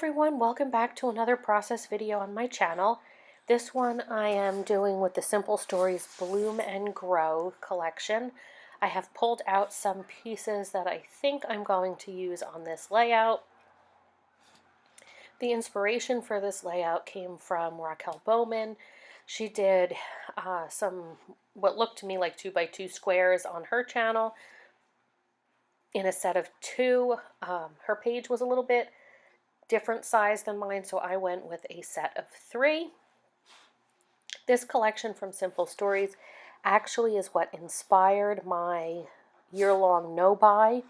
everyone, welcome back to another process video on my channel. This one I am doing with the Simple Stories Bloom and Grow collection. I have pulled out some pieces that I think I'm going to use on this layout. The inspiration for this layout came from Raquel Bowman. She did some what looked to me like 2x2 squares on her channel in a set of two. Her page was a little bit different size than mine, so I went with a set of three. This collection from Simple Stories actually is what inspired my year-long no-buy,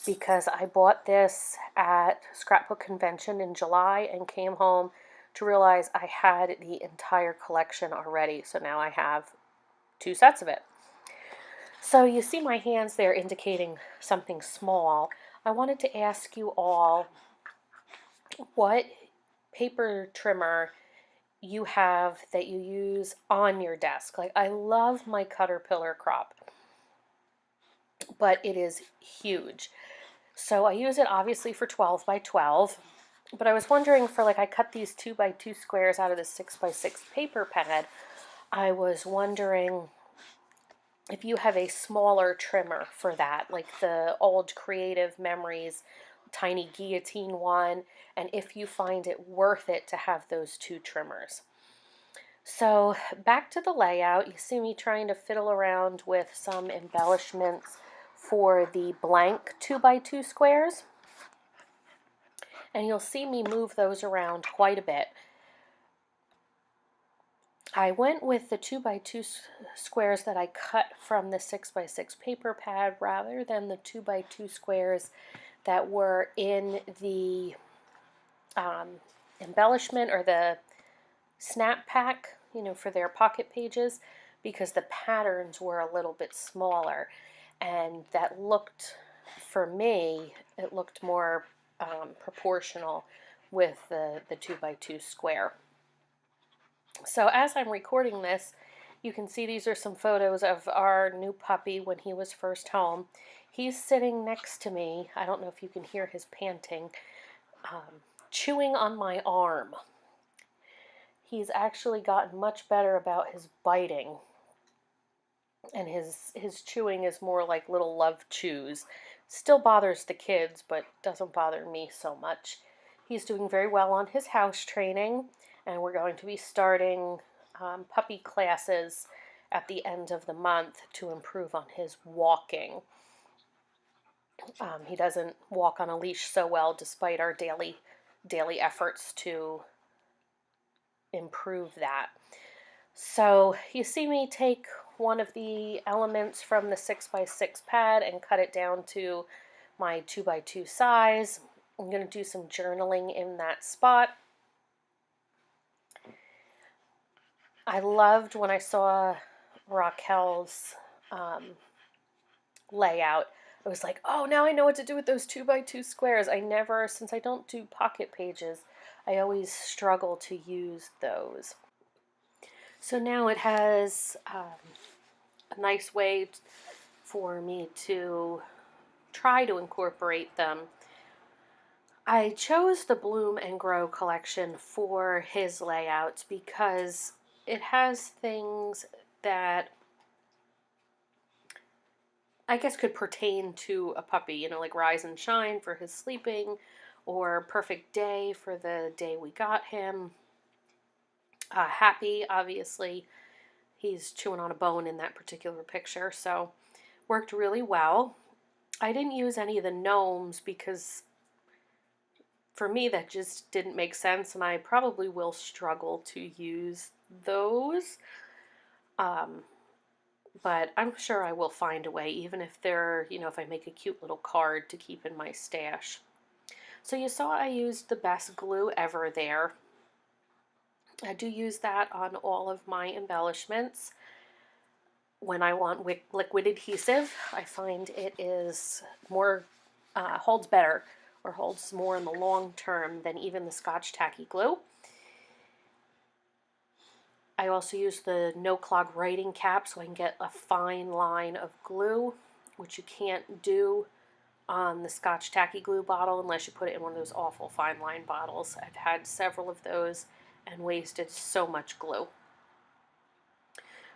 because I bought this at Scrapbook Convention in July and came home to realize I had the entire collection already, so now I have two sets of it. So you see my hands there indicating something small. I wanted to ask you all what paper trimmer you have that you use on your desk. Like, I love my Caterpillar crop, but it is huge. So I use it obviously for 12 by 12, but I was wondering for, like, I cut these 2x2 squares out of the 6x6 paper pad. I was wondering if you have a smaller trimmer for that, like the old Creative Memories tiny guillotine one, and if you find it worth it to have those two trimmers. So back to the layout, you see me trying to fiddle around with some embellishments for the blank 2x2 squares, and you'll see me move those around quite a bit. I went with the 2x2 squares that I cut from the 6x6 paper pad rather than the 2x2 squares that were in the embellishment or the snap pack, for their pocket pages, because the patterns were a little bit smaller, and that looked, for me, it looked more proportional with the 2x2 square. So as I'm recording this, you can see these are some photos of our new puppy when he was first home. He's sitting next to me. I don't know if you can hear his panting, chewing on my arm. He's actually gotten much better about his biting, and his chewing is more like little love chews. Still bothers the kids, but doesn't bother me so much. He's doing very well on his house training, and we're going to be starting puppy classes at the end of the month to improve on his walking. He doesn't walk on a leash so well despite our daily efforts to improve that. So you see me take one of the elements from the 6x6 pad and cut it down to my 2x2 size. I'm going to do some journaling in that spot. I loved when I saw Raquel's layout. I was like, oh, now I know what to do with those 2x2 squares. Since I don't do pocket pages, I always struggle to use those. So now it has a nice way for me to try to incorporate them. I chose the Bloom and Grow collection for his layouts because it has things that I guess could pertain to a puppy, like Rise and Shine for his sleeping, or Perfect Day for the day we got him. Happy, obviously, he's chewing on a bone in that particular picture, so worked really well. I didn't use any of the gnomes because for me that just didn't make sense, and I probably will struggle to use those. But I'm sure I will find a way, even if they're, if I make a cute little card to keep in my stash. So you saw I used the best glue ever there. I do use that on all of my embellishments. When I want liquid adhesive, I find it is more, holds better, or holds more in the long term than even the Scotch Tacky glue. I also use the no clog writing cap so I can get a fine line of glue, which you can't do on the Scotch tacky glue bottle unless you put it in one of those awful fine line bottles. I've had several of those and wasted so much glue.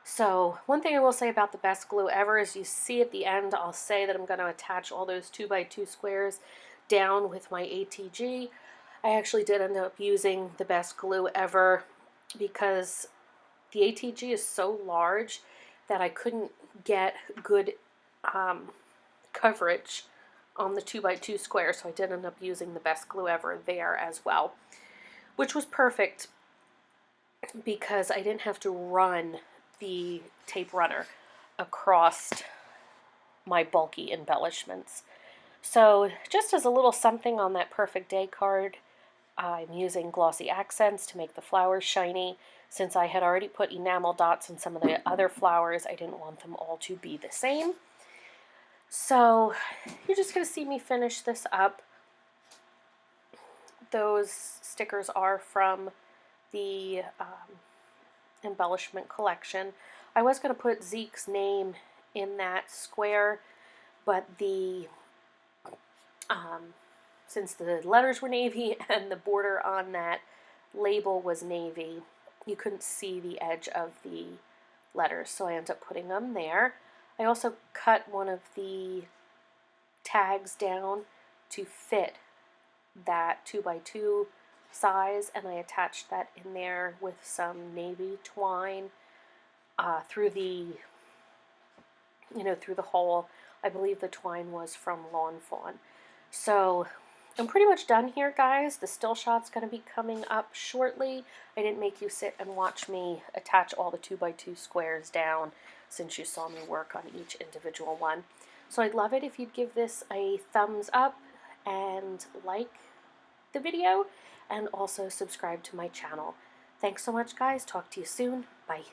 So one thing I will say about the best glue ever is you see at the end, I'll say that I'm going to attach all those 2x2 squares down with my ATG. I actually did end up using the best glue ever because the ATG is so large that I couldn't get good coverage on the 2x2 square, so I did end up using the best glue ever there as well, which was perfect because I didn't have to run the tape runner across my bulky embellishments. So just as a little something on that perfect day card, I'm using glossy accents to make the flowers shiny. Since I had already put enamel dots on some of the other flowers, I didn't want them all to be the same. So you're just going to see me finish this up. Those stickers are from the embellishment collection. I was going to put Zeke's name in that square, but the since the letters were navy and the border on that label was navy, you couldn't see the edge of the letters, so I ended up putting them there. I also cut one of the tags down to fit that 2x2 size, and I attached that in there with some navy twine through the through the hole. I believe the twine was from Lawn Fawn. So I'm pretty much done here, guys. The still shot's going to be coming up shortly. I didn't make you sit and watch me attach all the 2x2 squares down since you saw me work on each individual one. So I'd love it if you'd give this a thumbs up and like the video, and also subscribe to my channel. Thanks so much, guys. Talk to you soon. Bye.